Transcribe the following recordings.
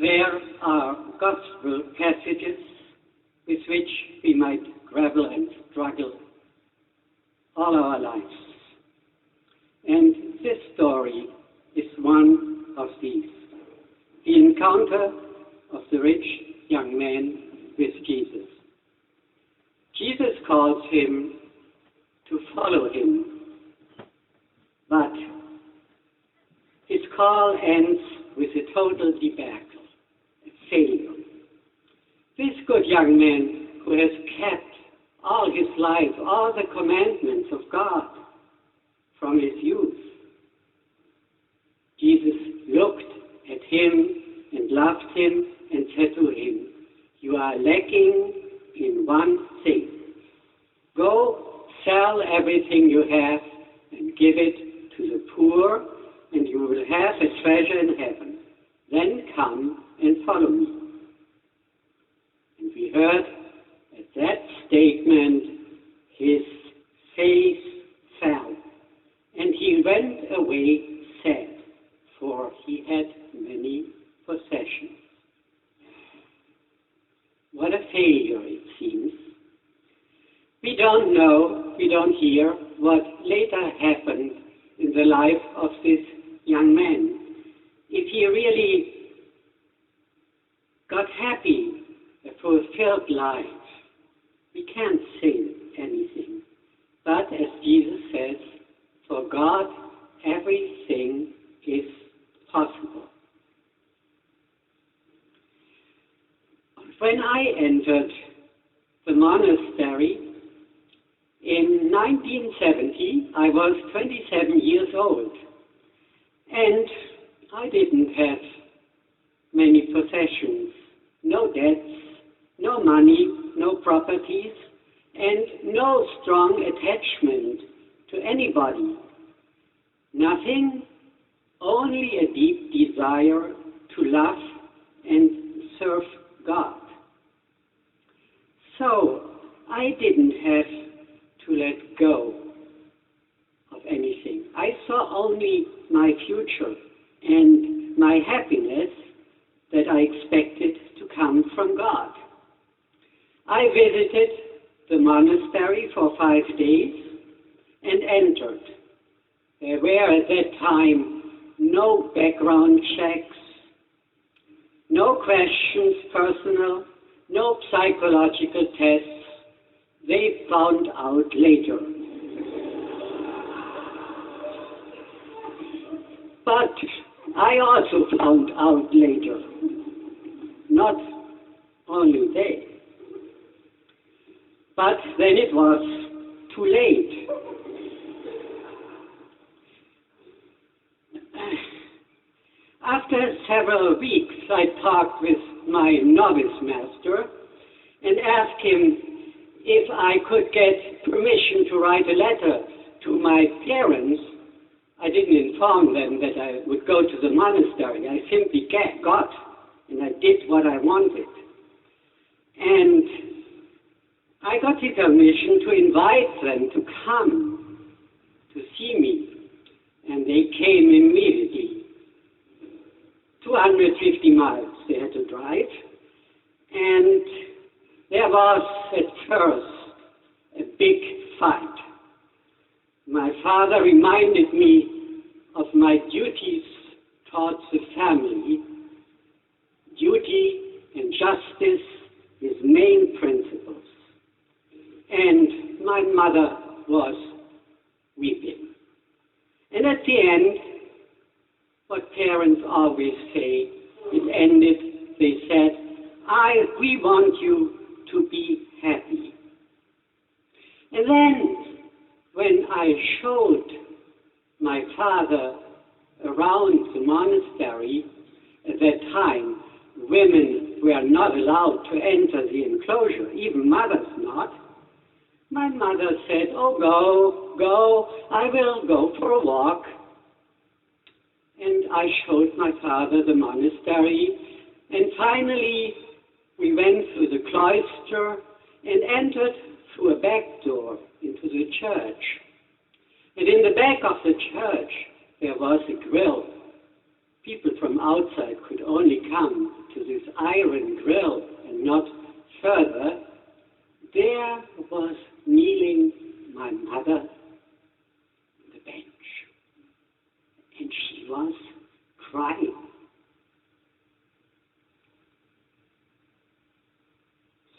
there are gospel passages with which we might grapple and struggle all our lives. And this story is one of these. The encounter of the rich young man with Jesus. Jesus calls him to follow him, but his call ends with a total debacle, a failure. This good young man who has kept all his life, all the commandments of God from his youth, Jesus looked at him and loved him and said to him, "You are lacking in one thing. Go, sell everything you have and give it to the poor, and you will have a treasure in heaven. Then come and follow me." And we heard at that statement his face fell, and he went away sad, for he had many possessions. What a failure it seems. We don't know, we don't hear what later happened in the life of this young man. If he really got happy, a fulfilled life, we can't say anything. But as Jesus says, for God, everything is possible. When I entered the monastery in 1970, I was 27 years old, and I didn't have many possessions, no debts, no money, no properties, and no strong attachment to anybody. Nothing, only a deep desire to love and serve God. So I didn't have to let go of anything. I saw only my future and my happiness that I expected to come from God. I visited the monastery for 5 days and entered. There were at that time no background checks, no questions personal, no psychological tests. They found out later. But I also found out later. Not only they. But then it was too late. After several weeks, I talked with my novice master and asked him if I could get permission to write a letter to my parents. I didn't inform them that I would go to the monastery. I simply got, and I did what I wanted. And I got the permission to invite them to come to see me. And they came immediately. 250 miles they had to drive. And there was at first a big fight. My father reminded me of my duties towards the family. Duty and justice, his main principles. And my mother was weeping. And at the end, what parents always say, it ended, they said, we want you to be happy. And then, when I showed my father around the monastery, at that time, women were not allowed to enter the enclosure, even mothers not. My mother said, "Oh, go, I will go for a walk." And I showed my father the monastery, and finally we went through the cloister and entered through a back door into the church. And in the back of the church there was a grill. people from outside could only come to this iron grill and not further, there was kneeling my mother on the bench. And she was crying.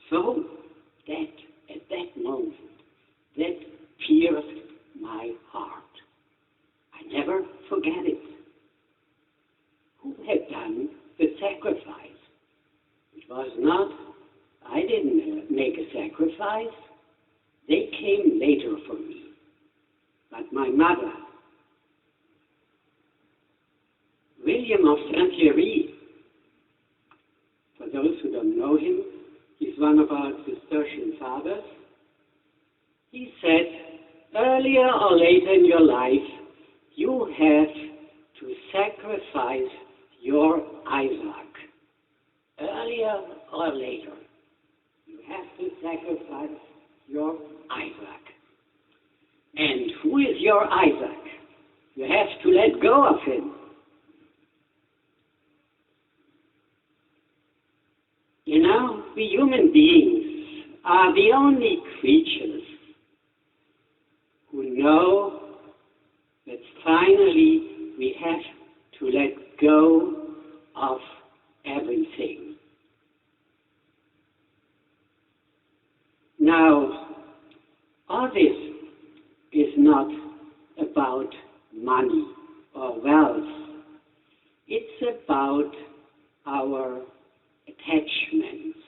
So that at that moment, that pierced my heart. I never forget it. Who had done the sacrifice? It was not, I didn't make a sacrifice. They came later for me. But my mother, William of Saint-Thierry, for those who don't know him, he's one of our Cistercian fathers. He said, earlier or later in your life, you have to sacrifice your Isaac. Earlier or later, you have to sacrifice your Isaac. And who is your Isaac? You have to let go of him. You know, we human beings are the only creatures who know that finally we have to let go of everything. Now, all this is not about money or wealth. It's about our attachments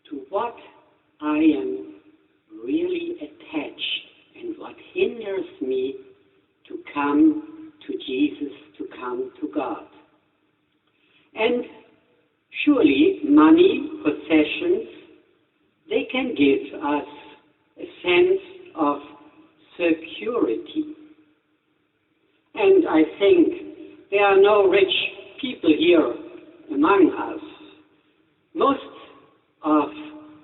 to what I am really attached and what hinders me to come to Jesus, to come to God. And surely money, possessions, they can give us a sense of security. And I think there are no rich people here among us. Most of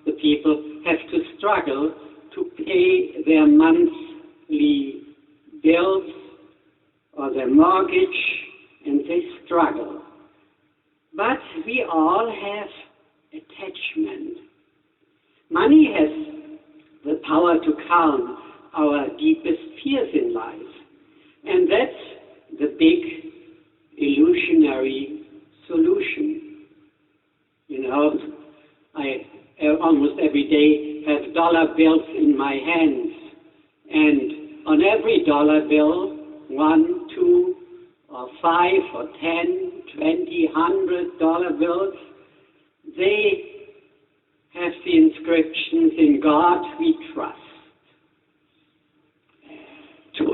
the people have to struggle to pay their monthly bills or their mortgage, and they struggle. But we all have attachment. Money has the power to calm our deepest fears in life. And that's the big illusionary solution. You know, I almost every day have dollar bills in my hands. And on every dollar bill, 1, 2, or 5, or 10, 20, $100 bills, they have the inscriptions, "In God we trust." Do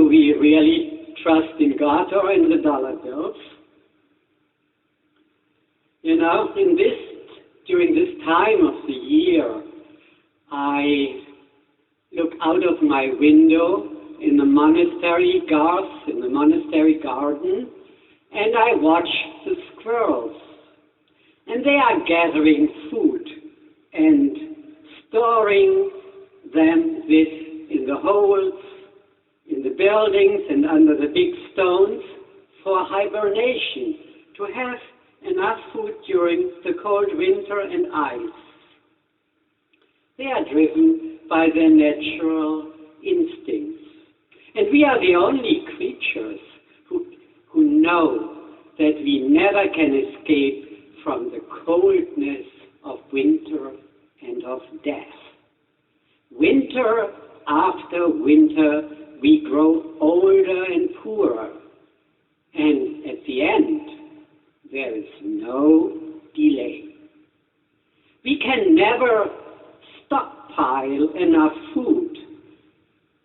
we really trust in God or in the dollar bills? You know, during this time of the year, I look out of my window in the monastery garden, and I watch the squirrels. And they are gathering food and storing them in the holes, in the buildings and under the big stones for hibernation, to have enough food during the cold winter and ice. They are driven by their natural instincts. And we are the only creatures who know that we never can escape from the coldness of winter and of death. Winter after winter, we grow older and poorer. And at the end, there is no delay. We can never stockpile enough food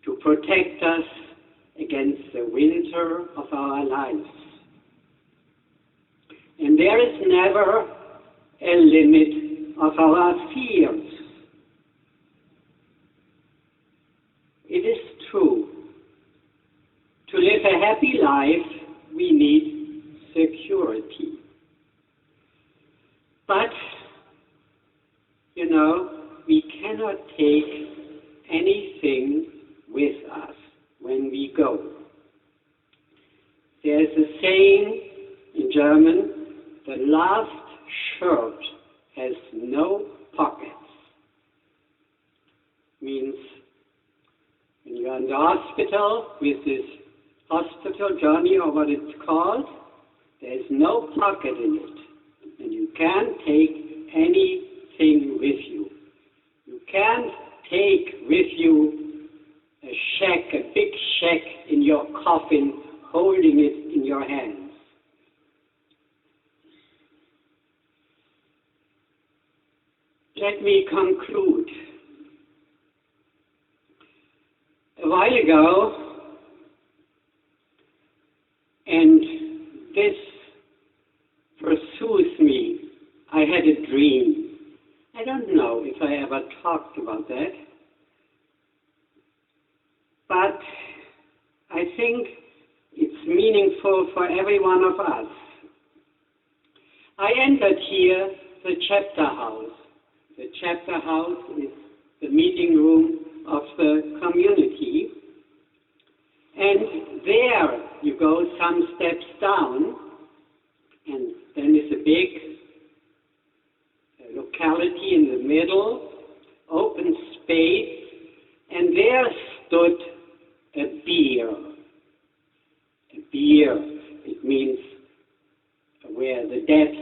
to protect us against the winter of our lives. And there is never a limit of our fears. It is true. To live a happy life, we need security. But, you know, we cannot take anything with us when we go. There's a saying in German, the last shirt has no pockets. Means when you're in the hospital with this hospital journey or what it's called, there's no pocket in it. And you can't take anything with you. You can't take with you a big shack in your coffin, holding it in your hands. Let me conclude. A while ago, and this pursues me, I had a dream. I don't know if I ever talked about that, but I think it's meaningful for every one of us. I entered here the chapter house. The chapter house is the meeting room of the community. And there you go some steps down, and then is a big locality in the middle, open space, and there stood a bier. A bier, it means where the dead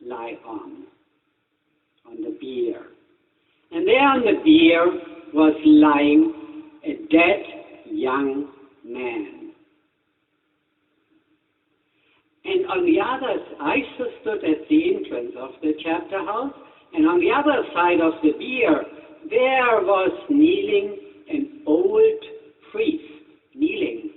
lie on the bier. And there on the bier was lying a dead young man. And on the other, I stood at the entrance of the chapter house, and on the other side of the bier, there was kneeling an old priest, kneeling.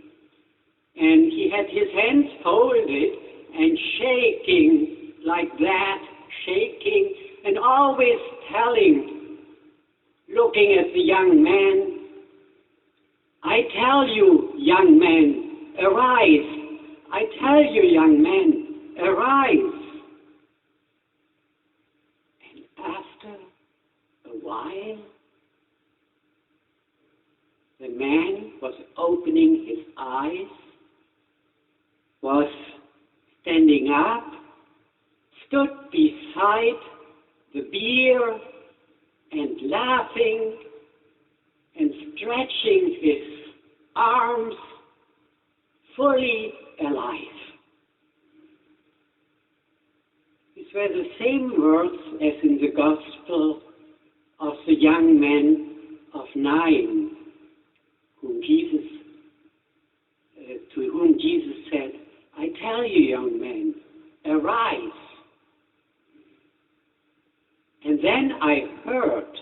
And he had his hands folded and shaking like that, shaking, and always telling, looking at the young man, I tell you, young man, arise. I tell you, young man, arise. And after a while, the man was opening his eyes, was standing up, stood beside the bier and laughing and stretching his arms, fully alive. These were the same words as in the Gospel of the young man of 9, to whom Jesus said, I tell you, young man, arise. And then I heard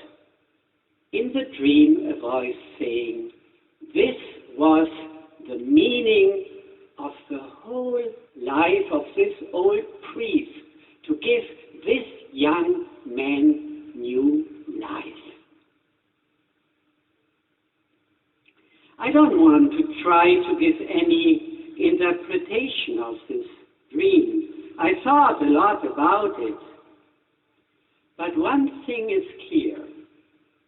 in the dream a voice saying, this was the meaning of the whole life of this old priest, to give this young man new life. I don't want to try to give any interpretation of this dream. I thought a lot about it. But one thing is clear.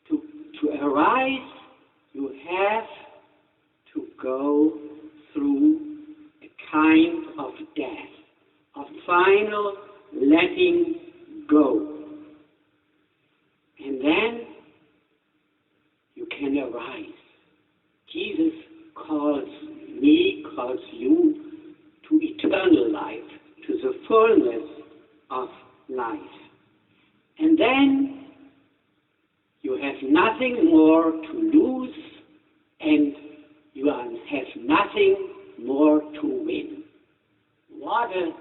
To arise, you have to go through a kind of death, a final letting go. And then you can arise. Jesus calls me, calls you to eternal life, to the fullness of life. And then you have nothing more to lose, and you have nothing more to win. What a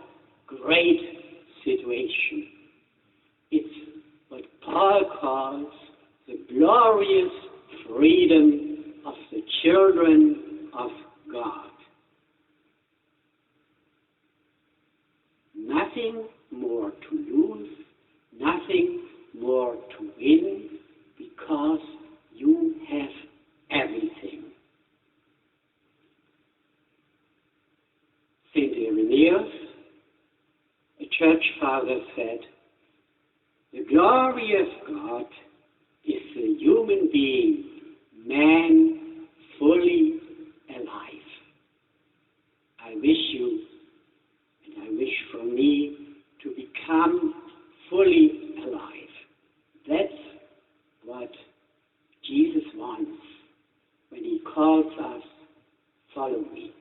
great situation. It's what Paul calls the glorious freedom of the children of God. Nothing more to lose, nothing more to win, because you have everything. St. Irenaeus, a church father, said, the glory of God is the human being, man fully alive. calls us, follow me.